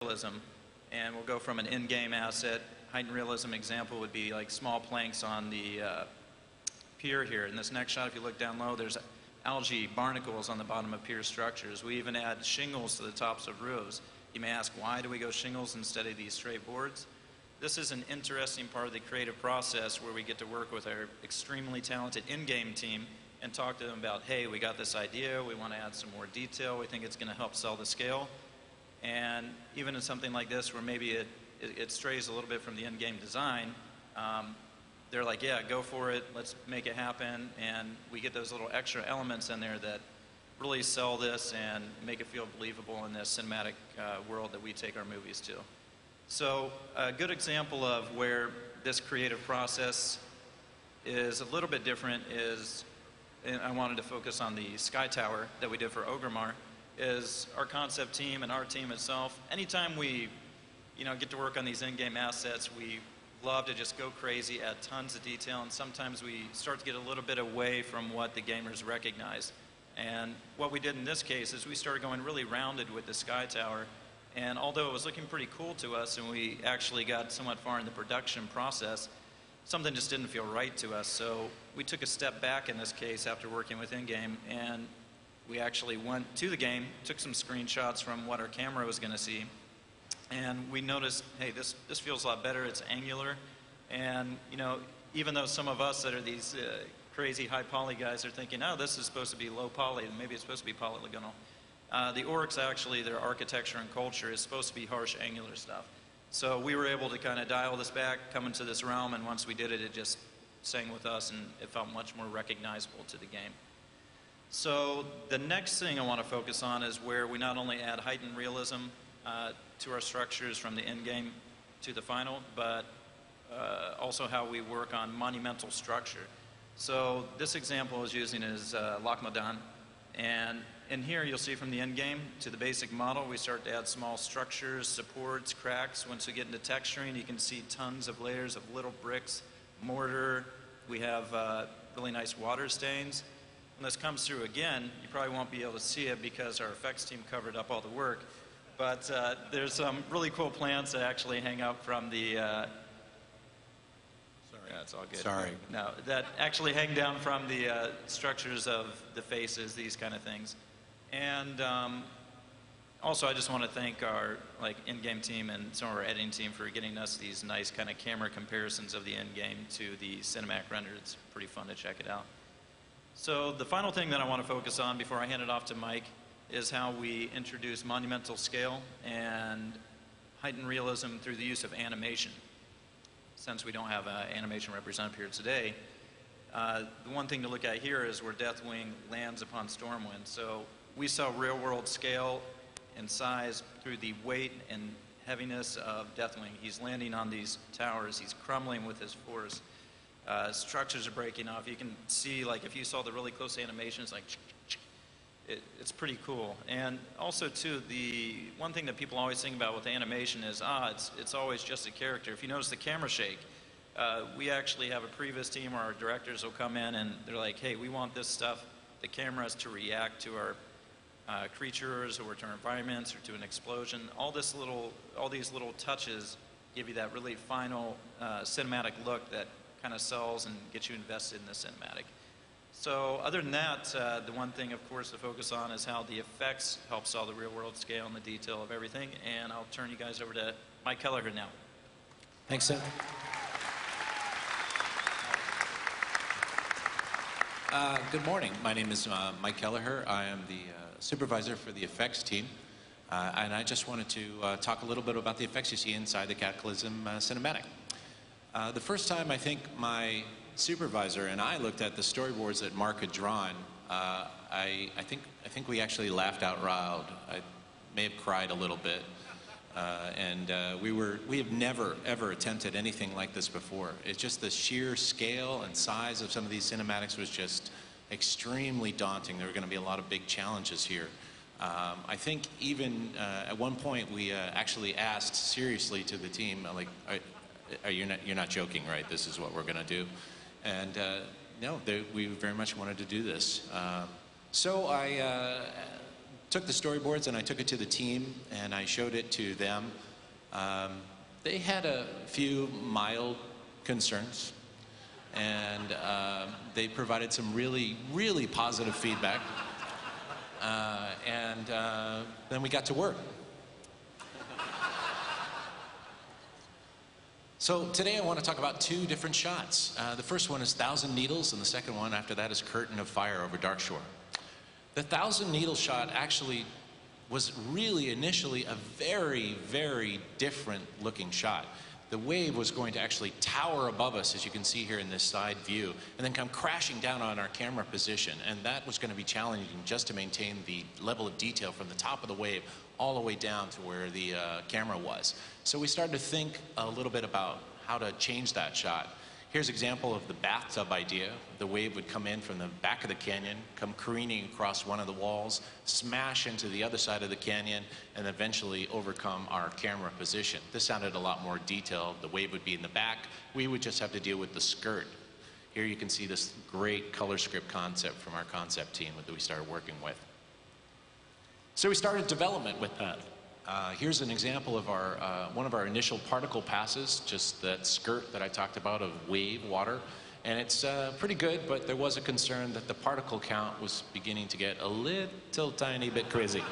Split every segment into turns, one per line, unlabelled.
realism, and we'll go from an in-game asset. Heightened realism example would be like small planks on the pier here. In this next shot, if you look down low, there's algae barnacles on the bottom of pier structures. We even add shingles to the tops of roofs. You may ask, why do we go shingles instead of these straight boards? This is an interesting part of the creative process where we get to work with our extremely talented in-game team and talk to them about, hey, we got this idea, we want to add some more detail, we think it's going to help sell the scale. And even in something like this where maybe it strays a little bit from the in-game design, they're like, yeah, go for it, let's make it happen, and we get those little extra elements in there that really sell this and make it feel believable in this cinematic world that we take our movies to. So a good example of where this creative process is a little bit different is, and I wanted to focus on the Sky Tower that we did for Ogremar, is our concept team and our team itself. Anytime we get to work on these in-game assets, we love to just go crazy, add tons of detail, and sometimes we start to get a little bit away from what the gamers recognize. And what we did in this case is we started going really rounded with the Sky Tower, and although it was looking pretty cool to us and we actually got somewhat far in the production process, something just didn't feel right to us. So we took a step back in this case after working with in-game, and we actually went to the game, took some screenshots from what our camera was going to see, and we noticed, hey, this feels a lot better, it's angular, and even though some of us that are these crazy high poly guys are thinking, oh, this is supposed to be low poly, and maybe it's supposed to be polygonal. The orcs actually, their architecture and culture is supposed to be harsh angular stuff. So we were able to kind of dial this back, come into this realm, and once we did it, it just sang with us, and it felt much more recognizable to the game. So the next thing I want to focus on is where we not only add heightened realism to our structures from the in-game to the final, but also how we work on monumental structure. So this example is using is Lakhmadan, and in here you'll see from the end game to the basic model we start to add small structures, supports, cracks. Once we get into texturing, you can see tons of layers of little bricks, mortar. We have really nice water stains. When this comes through again, you probably won't be able to see it because our effects team covered up all the work, but there's some really cool plants that actually hang up from the yeah, it's all good.
Sorry.
No, that actually hang down from the structures of the faces, these kind of things. And also, I just want to thank our in-game team and some of our editing team for getting us these nice kind of camera comparisons of the in-game to the cinematic render. It's pretty fun to check it out. So the final thing that I want to focus on before I hand it off to Mike is how we introduce monumental scale and heightened realism through the use of animation. Since we don't have animation represented here today, the one thing to look at here is where Deathwing lands upon Stormwind. So we saw real-world scale and size through the weight and heaviness of Deathwing. He's landing on these towers. He's crumbling with his force. Structures are breaking off. You can see, if you saw the really close animations, it's pretty cool. And also, too, the one thing that people always think about with animation is, it's always just a character. If you notice the camera shake, we actually have a previous team where our directors will come in and they're like, hey, we want this stuff, the cameras to react to our creatures or to our environments or to an explosion. All these little touches give you that really final cinematic look that kind of sells and gets you invested in the cinematic. So other than that, the one thing, of course, to focus on is how the effects help sell the real-world scale and the detail of everything. And I'll turn you guys over to Mike Kelleher now.
Thanks, Seth. Good morning. My name is Mike Kelleher. I am the supervisor for the effects team. And I just wanted to talk a little bit about the effects you see inside the Cataclysm cinematic. The first time I think my supervisor and I looked at the storyboards that Mark had drawn, I think we actually laughed out loud. I may have cried a little bit, we have never ever attempted anything like this before. It's just the sheer scale and size of some of these cinematics was just extremely daunting. There were going to be a lot of big challenges here. I think even at one point we actually asked seriously to the team, you're not joking, right? This is what we're going to do. And no, we very much wanted to do this. So I took the storyboards and I took it to the team and I showed it to them. They had a few mild concerns, and they provided some really, really positive feedback. Then we got to work. So today I want to talk about two different shots. The first one is 1,000 Needles, and the second one after that is Curtain of Fire over Darkshore. The 1,000 Needle shot actually was really initially a very, very different looking shot. The wave was going to actually tower above us, as you can see here in this side view, and then come crashing down on our camera position. And that was going to be challenging just to maintain the level of detail from the top of the wave all the way down to where the camera was. So we started to think a little bit about how to change that shot. Here's an example of the bathtub idea. The wave would come in from the back of the canyon, come careening across one of the walls, smash into the other side of the canyon, and eventually overcome our camera position. This sounded a lot more detailed. The wave would be in the back. We would just have to deal with the skirt. Here you can see this great color script concept from our concept team that we started working with. So we started development with that. Here's an example of one of our initial particle passes, just that skirt that I talked about of wave water. And it's pretty good, but there was a concern that the particle count was beginning to get a little tiny bit crazy.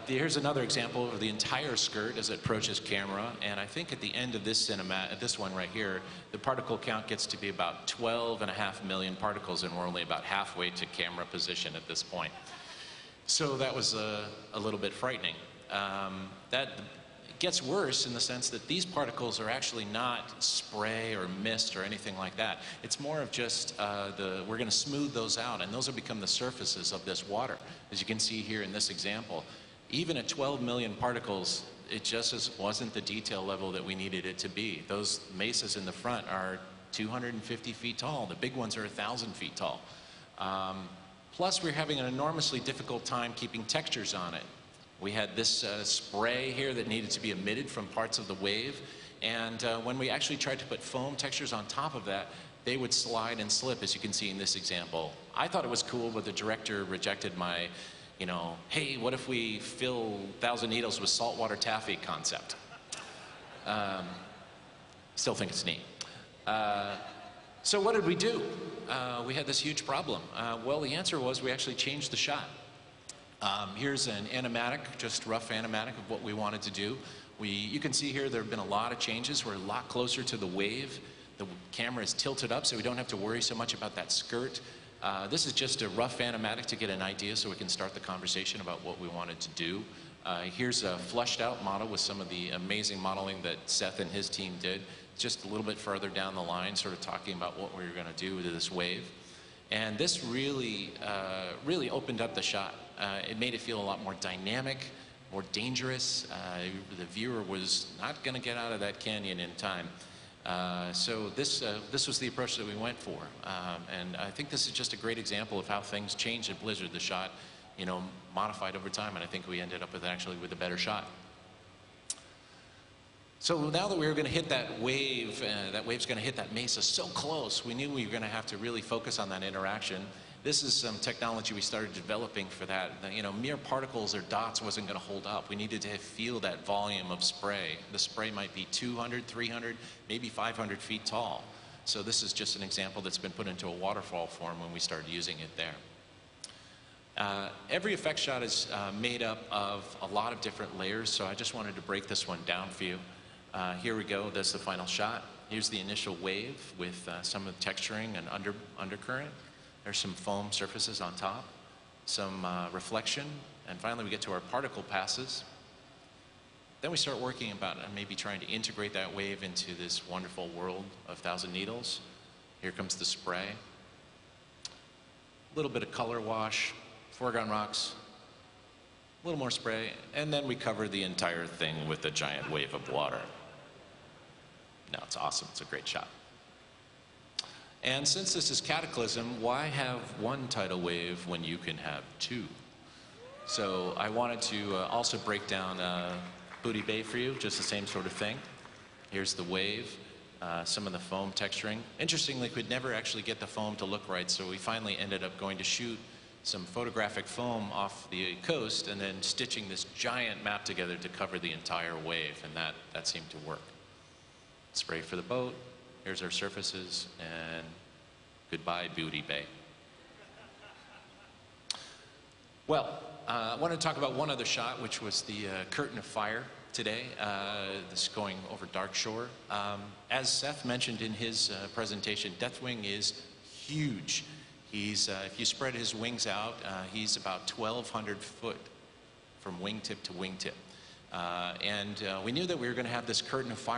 Here's another example of the entire skirt as it approaches camera. And I think at the end of this this one right here, the particle count gets to be about 12.5 million particles, and we're only about halfway to camera position at this point. So that was a little bit frightening. That gets worse in the sense that these particles are actually not spray or mist or anything like that. It's more of just we're going to smooth those out, and those will become the surfaces of this water. As you can see here in this example, even at 12 million particles, it just wasn't the detail level that we needed it to be. Those mesas in the front are 250 feet tall. The big ones are 1,000 feet tall. Plus, we're having an enormously difficult time keeping textures on it. We had this spray here that needed to be emitted from parts of the wave, and when we actually tried to put foam textures on top of that, they would slide and slip, as you can see in this example. I thought it was cool, but the director rejected my, hey, what if we fill 1,000 Needles with saltwater taffy concept? Still think it's neat. So what did we do? We had this huge problem. Well, the answer was we actually changed the shot. Here's an animatic, just rough animatic of what we wanted to do. You can see here there have been a lot of changes. We're a lot closer to the wave. The camera is tilted up so we don't have to worry so much about that skirt. This is just a rough animatic to get an idea so we can start the conversation about what we wanted to do. Here's a flushed out model with some of the amazing modeling that Seth and his team did, just a little bit further down the line, sort of talking about what we were going to do with this wave. And this really, really opened up the shot. It made it feel a lot more dynamic, more dangerous. The viewer was not going to get out of that canyon in time. So this was the approach that we went for. And I think this is just a great example of how things change at Blizzard. The shot, modified over time, and I think we ended up with a better shot. So now that we were going to hit that wave's going to hit that mesa so close, we knew we were going to have to really focus on that interaction. This is some technology we started developing for that. Mere particles or dots wasn't going to hold up. We needed to feel that volume of spray. The spray might be 200, 300, maybe 500 feet tall. So this is just an example that's been put into a waterfall form when we started using it there. Every effect shot is made up of a lot of different layers, so I just wanted to break this one down for you. Here we go. That's the final shot. Here's the initial wave with some of the texturing and undercurrent. There's some foam surfaces on top, some reflection, and finally we get to our particle passes. Then we start working about maybe trying to integrate that wave into this wonderful world of 1,000 Needles. Here comes the spray. A little bit of color wash, foreground rocks, a little more spray, and then we cover the entire thing with a giant wave of water. No, it's awesome. It's a great shot. And since this is Cataclysm, why have one tidal wave when you can have two? So I wanted to also break down Booty Bay for you, just the same sort of thing. Here's the wave, some of the foam texturing. Interestingly, we could never actually get the foam to look right, so we finally ended up going to shoot some photographic foam off the coast and then stitching this giant map together to cover the entire wave, and that seemed to work. Spray for the boat, here's our surfaces, and goodbye, Beauty Bay. Well, I want to talk about one other shot, which was the curtain of fire today, this going over Dark Shore. As Seth mentioned in his presentation, Deathwing is huge. He's, if you spread his wings out, he's about 1,200 foot from wingtip to wingtip. And we knew that we were going to have this curtain of fire